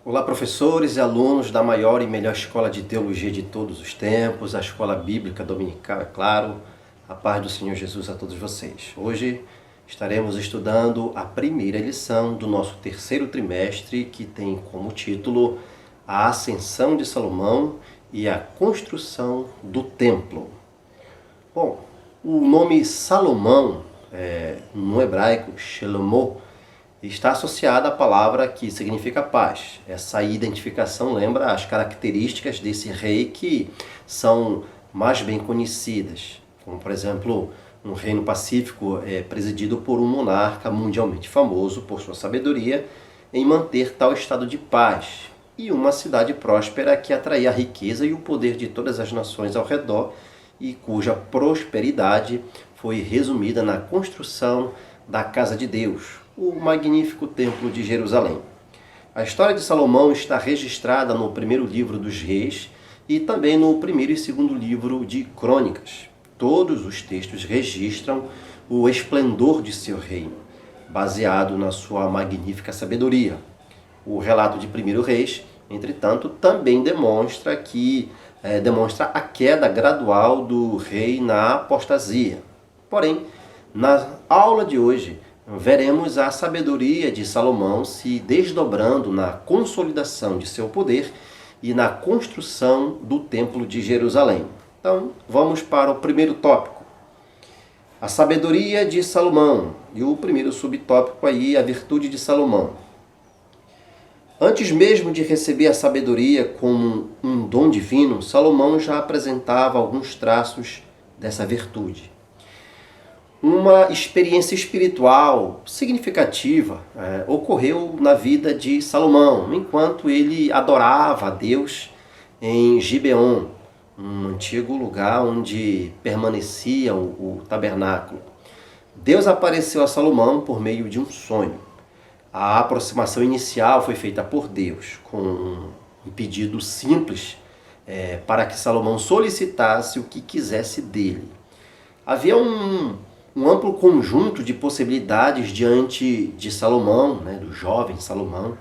Olá, professores e alunos da maior e melhor escola de teologia de todos os tempos, a Escola Bíblica Dominical, é claro. A paz do Senhor Jesus a todos vocês. Hoje estaremos estudando a primeira lição do nosso terceiro trimestre, que tem como título A Ascensão de Salomão e a Construção do Templo. Bom, o nome Salomão, no hebraico, Shelomo, está associada à palavra que significa paz. Essa identificação lembra as características desse rei que são mais bem conhecidas, como por exemplo, um reino pacífico presidido por um monarca mundialmente famoso por sua sabedoria em manter tal estado de paz, e uma cidade próspera que atraía a riqueza e o poder de todas as nações ao redor e cuja prosperidade foi resumida na construção da casa de Deus, o magnífico Templo de Jerusalém. A história de Salomão está registrada no primeiro livro dos Reis e também no primeiro e segundo livro de Crônicas. Todos os textos registram o esplendor de seu reino, baseado na sua magnífica sabedoria. O relato de 1º Reis, entretanto, também demonstra a queda gradual do rei na apostasia. Porém, na aula de hoje, veremos a sabedoria de Salomão se desdobrando na consolidação de seu poder e na construção do Templo de Jerusalém. Então, vamos para o primeiro tópico. A sabedoria de Salomão. E o primeiro subtópico aí, a virtude de Salomão. Antes mesmo de receber a sabedoria como um dom divino, Salomão já apresentava alguns traços dessa virtude. Uma experiência espiritual significativa ocorreu na vida de Salomão, enquanto ele adorava a Deus em Gibeon, um antigo lugar onde permanecia o tabernáculo. Deus apareceu a Salomão por meio de um sonho. A aproximação inicial foi feita por Deus, com um pedido simples para que Salomão solicitasse o que quisesse dele. Havia um amplo conjunto de possibilidades diante de Salomão, do jovem Salomão.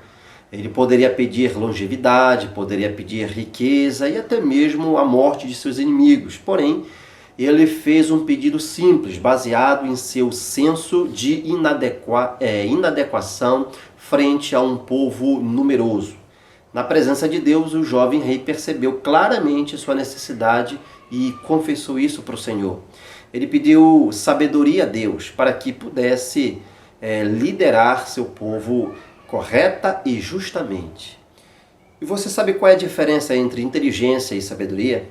Ele poderia pedir longevidade, poderia pedir riqueza e até mesmo a morte de seus inimigos. Porém, ele fez um pedido simples, baseado em seu senso de inadequação frente a um povo numeroso. Na presença de Deus, o jovem rei percebeu claramente sua necessidade e confessou isso para o Senhor. Ele pediu sabedoria a Deus para que pudesse liderar seu povo correta e justamente. E você sabe qual é a diferença entre inteligência e sabedoria?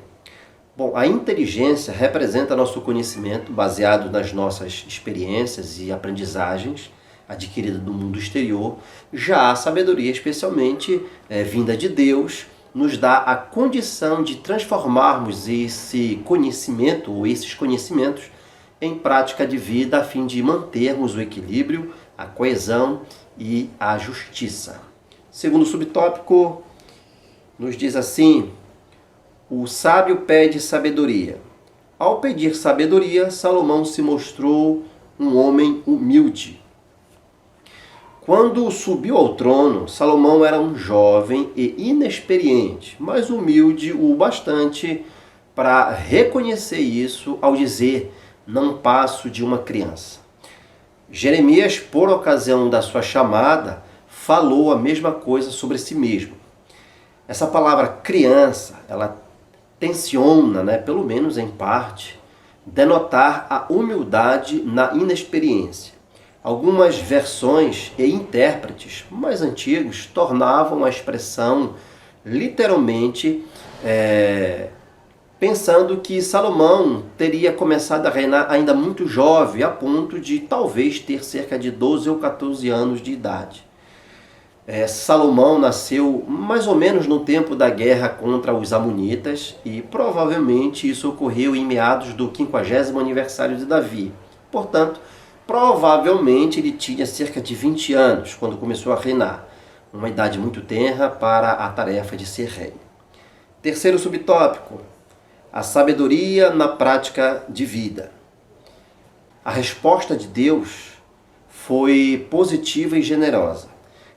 Bom, a inteligência representa nosso conhecimento baseado nas nossas experiências e aprendizagens adquiridas do mundo exterior. Já a sabedoria, especialmente vinda de Deus, nos dá a condição de transformarmos esse conhecimento ou esses conhecimentos em prática de vida a fim de mantermos o equilíbrio, a coesão e a justiça. Segundo subtópico, nos diz assim: o sábio pede sabedoria. Ao pedir sabedoria, Salomão se mostrou um homem humilde. Quando subiu ao trono, Salomão era um jovem e inexperiente, mas humilde o bastante para reconhecer isso ao dizer: não passo de uma criança. Jeremias, por ocasião da sua chamada, falou a mesma coisa sobre si mesmo. Essa palavra criança, ela tenciona, pelo menos em parte, denotar a humildade na inexperiência. Algumas versões e intérpretes mais antigos tornavam a expressão literalmente pensando que Salomão teria começado a reinar ainda muito jovem, a ponto de talvez ter cerca de 12 ou 14 anos de idade. Salomão nasceu mais ou menos no tempo da guerra contra os Amonitas e provavelmente isso ocorreu em meados do 50º aniversário de Davi. Portanto, provavelmente ele tinha cerca de 20 anos quando começou a reinar, uma idade muito tenra para a tarefa de ser rei. Terceiro subtópico, a sabedoria na prática de vida. A resposta de Deus foi positiva e generosa.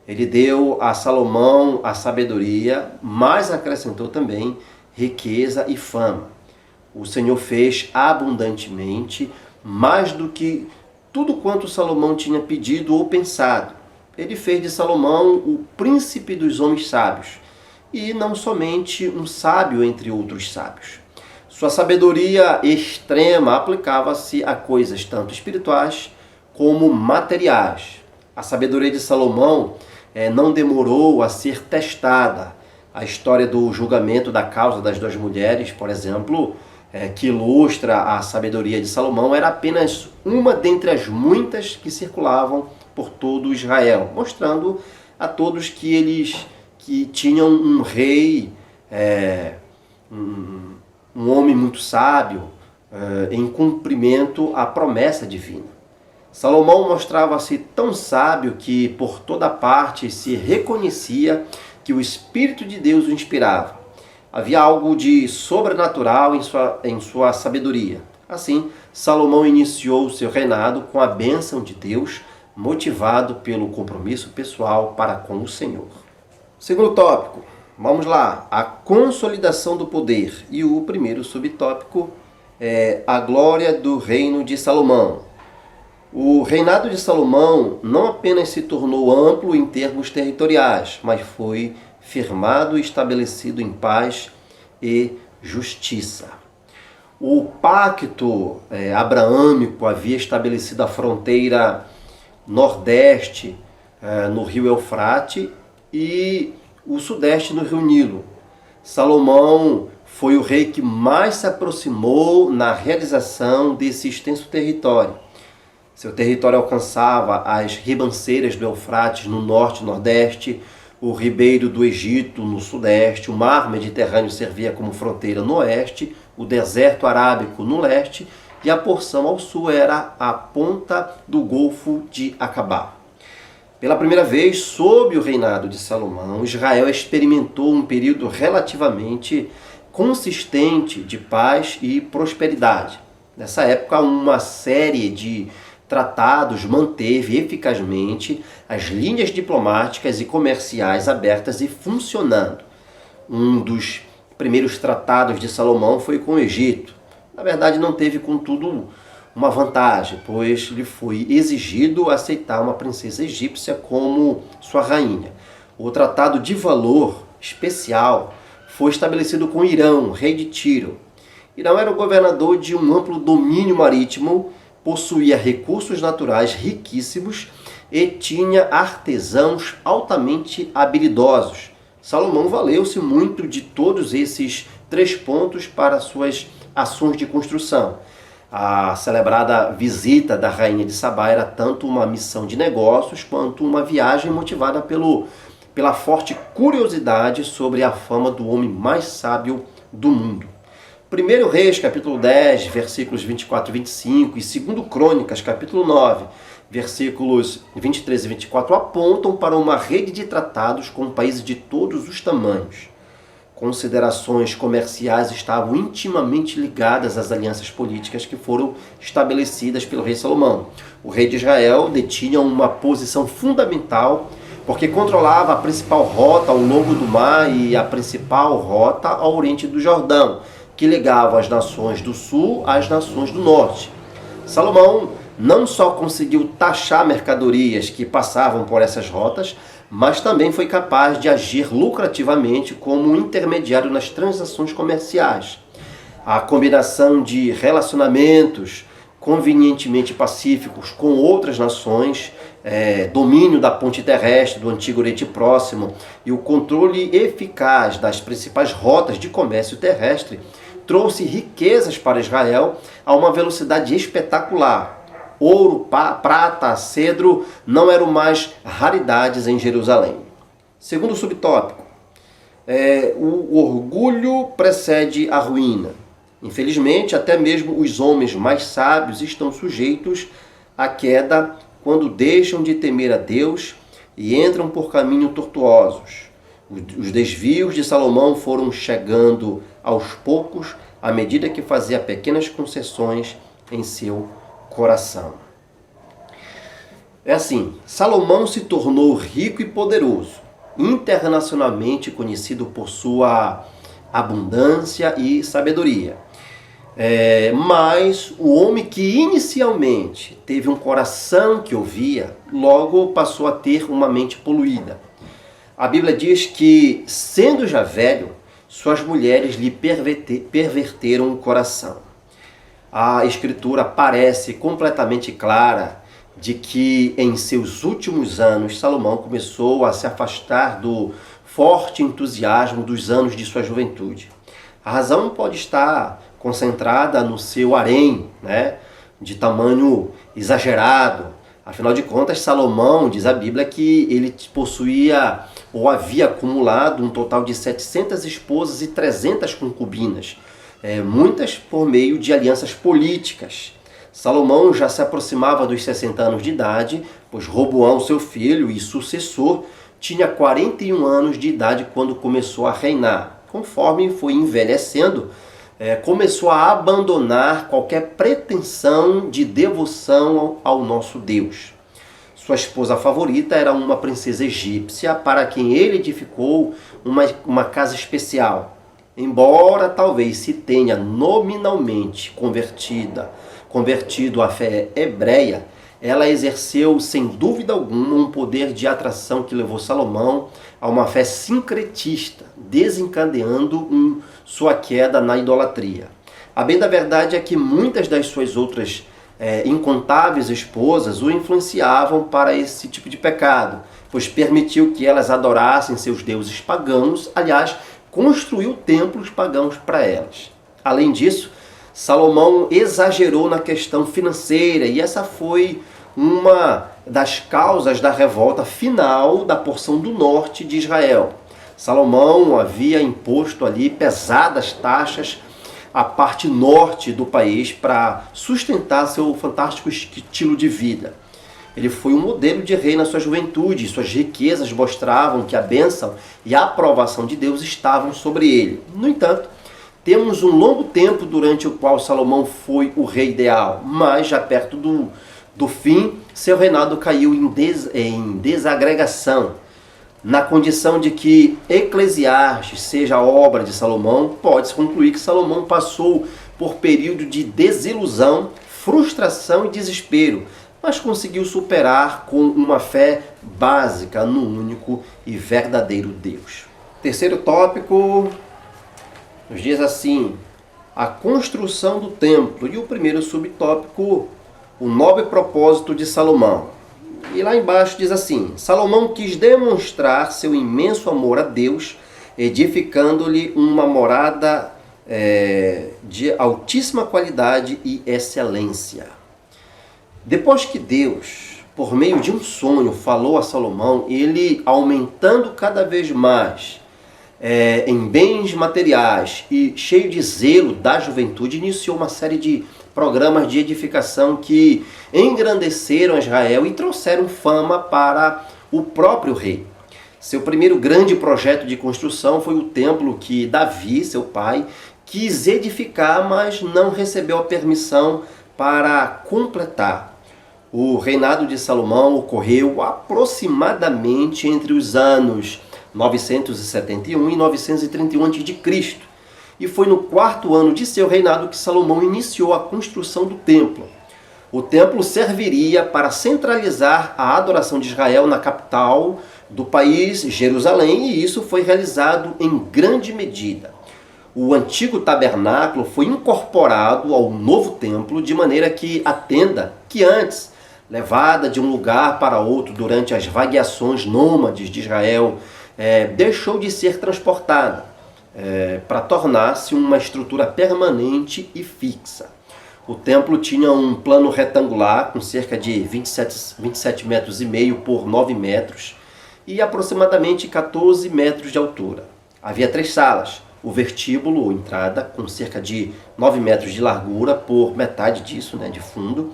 Ele deu a Salomão a sabedoria, mas acrescentou também riqueza e fama. O Senhor fez abundantemente, mais do que tudo quanto Salomão tinha pedido ou pensado. Ele fez de Salomão o príncipe dos homens sábios, e não somente um sábio entre outros sábios. Sua sabedoria extrema aplicava-se a coisas tanto espirituais como materiais. A sabedoria de Salomão não demorou a ser testada. A história do julgamento da causa das duas mulheres, por exemplo, que ilustra a sabedoria de Salomão, era apenas uma dentre as muitas que circulavam por todo Israel, mostrando a todos que tinham um rei, um homem muito sábio, em cumprimento à promessa divina. Salomão mostrava-se tão sábio que por toda parte se reconhecia que o Espírito de Deus o inspirava. Havia algo de sobrenatural em sua sabedoria. Assim, Salomão iniciou o seu reinado com a bênção de Deus, motivado pelo compromisso pessoal para com o Senhor. Segundo tópico, vamos lá, a consolidação do poder. E o primeiro subtópico é a glória do reino de Salomão. O reinado de Salomão não apenas se tornou amplo em termos territoriais, mas foi firmado e estabelecido em paz e justiça. O pacto abraâmico havia estabelecido a fronteira nordeste no rio Eufrate e o sudeste no rio Nilo. Salomão foi o rei que mais se aproximou na realização desse extenso território. Seu território alcançava as ribanceiras do Eufrates no norte e nordeste, o ribeiro do Egito no sudeste, o mar Mediterrâneo servia como fronteira no oeste, o deserto arábico no leste e a porção ao sul era a ponta do Golfo de Acabá. Pela primeira vez, sob o reinado de Salomão, Israel experimentou um período relativamente consistente de paz e prosperidade. Nessa época, uma série de tratados manteve eficazmente as linhas diplomáticas e comerciais abertas e funcionando. Um dos primeiros tratados de Salomão foi com o Egito. Na verdade, não teve, contudo, uma vantagem, pois lhe foi exigido aceitar uma princesa egípcia como sua rainha. O tratado de valor especial foi estabelecido com Irão, rei de Tiro. Irão era o governador de um amplo domínio marítimo, possuía recursos naturais riquíssimos e tinha artesãos altamente habilidosos. Salomão valeu-se muito de todos esses 3 pontos para suas ações de construção. A celebrada visita da rainha de Sabá era tanto uma missão de negócios quanto uma viagem motivada pela forte curiosidade sobre a fama do homem mais sábio do mundo. 1 Reis, capítulo 10, versículos 24 e 25, e 2 Crônicas, capítulo 9, versículos 23 e 24, apontam para uma rede de tratados com países de todos os tamanhos. Considerações comerciais estavam intimamente ligadas às alianças políticas que foram estabelecidas pelo rei Salomão. O rei de Israel detinha uma posição fundamental porque controlava a principal rota ao longo do mar e a principal rota ao oriente do Jordão, que ligava as nações do sul às nações do norte. Salomão não só conseguiu taxar mercadorias que passavam por essas rotas, mas também foi capaz de agir lucrativamente como intermediário nas transações comerciais. A combinação de relacionamentos convenientemente pacíficos com outras nações, domínio da ponte terrestre do Antigo Oriente Próximo e o controle eficaz das principais rotas de comércio terrestre trouxe riquezas para Israel a uma velocidade espetacular. Ouro, prata, cedro não eram mais raridades em Jerusalém. Segundo subtópico, o orgulho precede a ruína. Infelizmente, até mesmo os homens mais sábios estão sujeitos à queda quando deixam de temer a Deus e entram por caminhos tortuosos. Os desvios de Salomão foram chegando aos poucos à medida que fazia pequenas concessões em seu coração. É assim, Salomão se tornou rico e poderoso, internacionalmente conhecido por sua abundância e sabedoria. Mas o homem que inicialmente teve um coração que ouvia, logo passou a ter uma mente poluída. A Bíblia diz que, sendo já velho, suas mulheres lhe perverteram o coração. A Escritura parece completamente clara de que em seus últimos anos Salomão começou a se afastar do forte entusiasmo dos anos de sua juventude. A razão pode estar concentrada no seu harém, de tamanho exagerado. Afinal de contas, Salomão, diz a Bíblia, que ele possuía ou havia acumulado um total de 700 esposas e 300 concubinas, muitas por meio de alianças políticas. Salomão já se aproximava dos 60 anos de idade, pois Roboão, seu filho e sucessor, tinha 41 anos de idade quando começou a reinar. Conforme foi envelhecendo, começou a abandonar qualquer pretensão de devoção ao nosso Deus. Sua esposa favorita era uma princesa egípcia para quem ele edificou uma casa especial. Embora talvez se tenha nominalmente convertido à fé hebreia, ela exerceu sem dúvida alguma um poder de atração que levou Salomão a uma fé sincretista, desencadeando sua queda na idolatria. A bem da verdade é que muitas das suas outras incontáveis esposas o influenciavam para esse tipo de pecado, pois permitiu que elas adorassem seus deuses pagãos, aliás, construiu templos pagãos para elas. Além disso, Salomão exagerou na questão financeira e essa foi uma das causas da revolta final da porção do norte de Israel. Salomão havia imposto ali pesadas taxas à parte norte do país para sustentar seu fantástico estilo de vida. Ele foi um modelo de rei na sua juventude, suas riquezas mostravam que a bênção e a aprovação de Deus estavam sobre ele. No entanto, temos um longo tempo durante o qual Salomão foi o rei ideal, mas já perto do fim, seu reinado caiu em desagregação. Na condição de que Eclesiastes seja a obra de Salomão, pode-se concluir que Salomão passou por período de desilusão, frustração e desespero, mas conseguiu superar com uma fé básica no único e verdadeiro Deus. Terceiro tópico nos diz assim: a construção do templo. E o primeiro subtópico, o nobre propósito de Salomão. E lá embaixo diz assim: Salomão quis demonstrar seu imenso amor a Deus, edificando-lhe uma morada de altíssima qualidade e excelência. Depois que Deus, por meio de um sonho, falou a Salomão, ele, aumentando cada vez mais em bens materiais e cheio de zelo da juventude, iniciou uma série de programas de edificação que engrandeceram Israel e trouxeram fama para o próprio rei. Seu primeiro grande projeto de construção foi o templo que Davi, seu pai, quis edificar, mas não recebeu a permissão para completar. O reinado de Salomão ocorreu aproximadamente entre os anos 971 e 931 a.C. E foi no quarto ano de seu reinado que Salomão iniciou a construção do templo. O templo serviria para centralizar a adoração de Israel na capital do país, Jerusalém, e isso foi realizado em grande medida. O antigo tabernáculo foi incorporado ao novo templo, de maneira que a tenda, que antes, levada de um lugar para outro durante as vagueações nômades de Israel, deixou de ser transportada para tornar-se uma estrutura permanente e fixa. O templo tinha um plano retangular com cerca de 27 metros e meio por 9 metros e aproximadamente 14 metros de altura. Havia 3 salas: o vestíbulo ou entrada, com cerca de 9 metros de largura por metade disso, de fundo,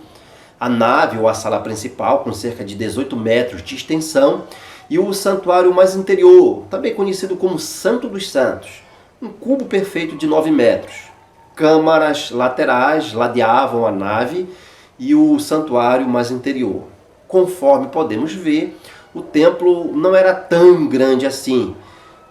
a nave ou a sala principal, com cerca de 18 metros de extensão, e o santuário mais interior, também conhecido como Santo dos Santos, um cubo perfeito de 9 metros. Câmaras laterais ladeavam a nave e o santuário mais interior. conforme podemos ver, o templo não era tão grande assim.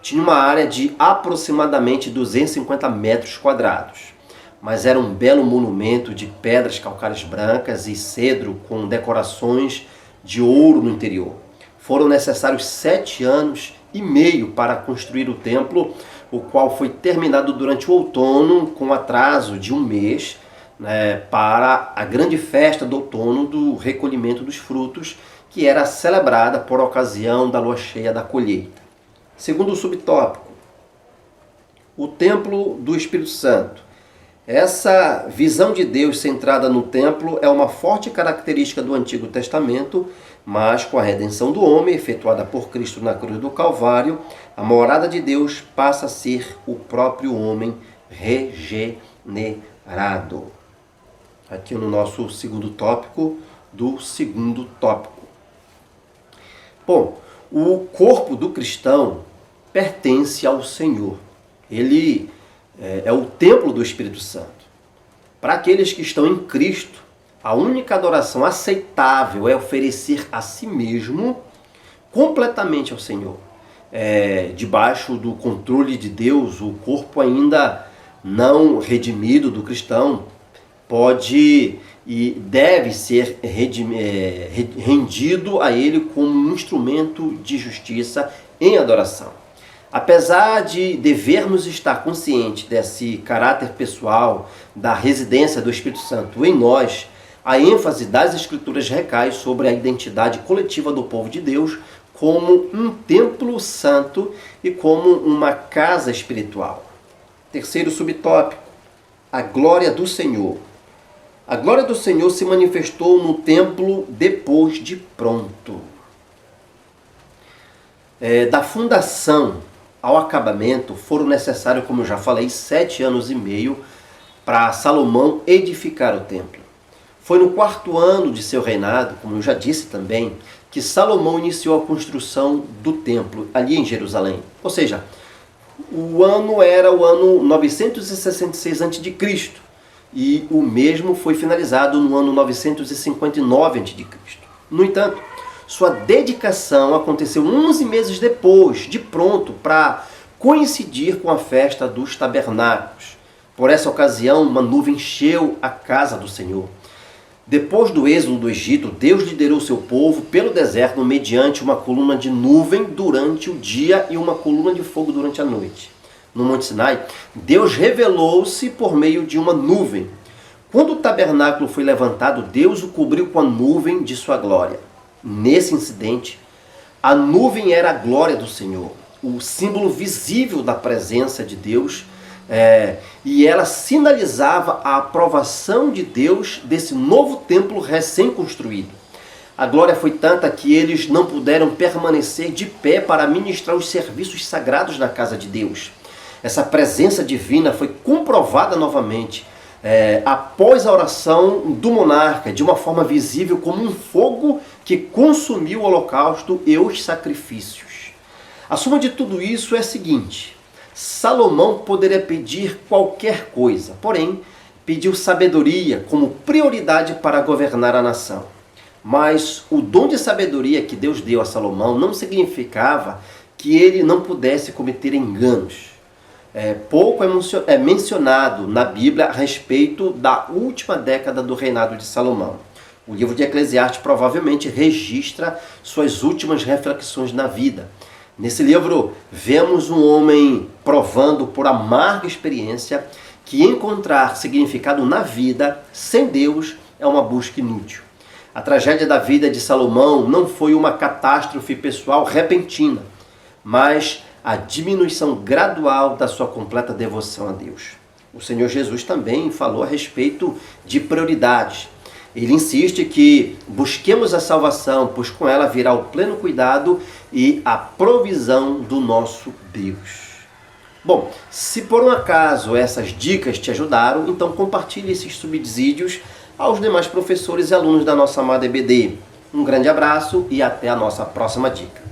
Tinha uma área de aproximadamente 250 metros quadrados, mas era um belo monumento de pedras calcárias brancas e cedro com decorações de ouro no interior. Foram necessários 7 anos e meio para construir o templo, o qual foi terminado durante o outono com atraso de um mês, para a grande festa do outono do recolhimento dos frutos, que era celebrada por ocasião da lua cheia da colheita. Segundo subtópico, o templo do Espírito Santo. Essa visão de Deus centrada no templo é uma forte característica do Antigo Testamento, mas com a redenção do homem, efetuada por Cristo na cruz do Calvário, a morada de Deus passa a ser o próprio homem regenerado. Aqui no nosso segundo tópico do segundo tópico. Bom, o corpo do cristão pertence ao Senhor. Ele é o templo do Espírito Santo. Para aqueles que estão em Cristo, a única adoração aceitável é oferecer a si mesmo completamente ao Senhor. Debaixo do controle de Deus, o corpo ainda não redimido do cristão pode e deve ser rendido a Ele como um instrumento de justiça em adoração. Apesar de devermos estar conscientes desse caráter pessoal da residência do Espírito Santo em nós, a ênfase das Escrituras recai sobre a identidade coletiva do povo de Deus como um templo santo e como uma casa espiritual. Terceiro subtópico, a glória do Senhor. A glória do Senhor se manifestou no templo depois de pronto. Da fundação ao acabamento foram necessários, como eu já falei, 7 anos e meio para Salomão edificar o templo. Foi no 4º ano de seu reinado, como eu já disse também, que Salomão iniciou a construção do templo ali em Jerusalém. Ou seja, o ano era o ano 966 a.C. e o mesmo foi finalizado no ano 959 a.C. No entanto, sua dedicação aconteceu 11 meses depois, de pronto, para coincidir com a festa dos tabernáculos. Por essa ocasião, uma nuvem encheu a casa do Senhor. Depois do êxodo do Egito, Deus liderou seu povo pelo deserto mediante uma coluna de nuvem durante o dia e uma coluna de fogo durante a noite. No Monte Sinai, Deus revelou-se por meio de uma nuvem. Quando o tabernáculo foi levantado, Deus o cobriu com a nuvem de sua glória. Nesse incidente, a nuvem era a glória do Senhor, o símbolo visível da presença de Deus, e ela sinalizava a aprovação de Deus desse novo templo recém-construído. A glória foi tanta que eles não puderam permanecer de pé para ministrar os serviços sagrados na casa de Deus. Essa presença divina foi comprovada novamente após a oração do monarca, de uma forma visível como um fogo que consumiu o holocausto e os sacrifícios. A suma de tudo isso é a seguinte: Salomão poderia pedir qualquer coisa, porém pediu sabedoria como prioridade para governar a nação. Mas o dom de sabedoria que Deus deu a Salomão não significava que ele não pudesse cometer enganos. Pouco é mencionado na Bíblia a respeito da última década do reinado de Salomão. O livro de Eclesiastes provavelmente registra suas últimas reflexões na vida. Nesse livro, vemos um homem provando por amarga experiência que encontrar significado na vida sem Deus é uma busca inútil. A tragédia da vida de Salomão não foi uma catástrofe pessoal repentina, mas a diminuição gradual da sua completa devoção a Deus. O Senhor Jesus também falou a respeito de prioridades. Ele insiste que busquemos a salvação, pois com ela virá o pleno cuidado e a provisão do nosso Deus. Bom, se por um acaso essas dicas te ajudaram, então compartilhe esses subsídios aos demais professores e alunos da nossa amada EBD. Um grande abraço e até a nossa próxima dica.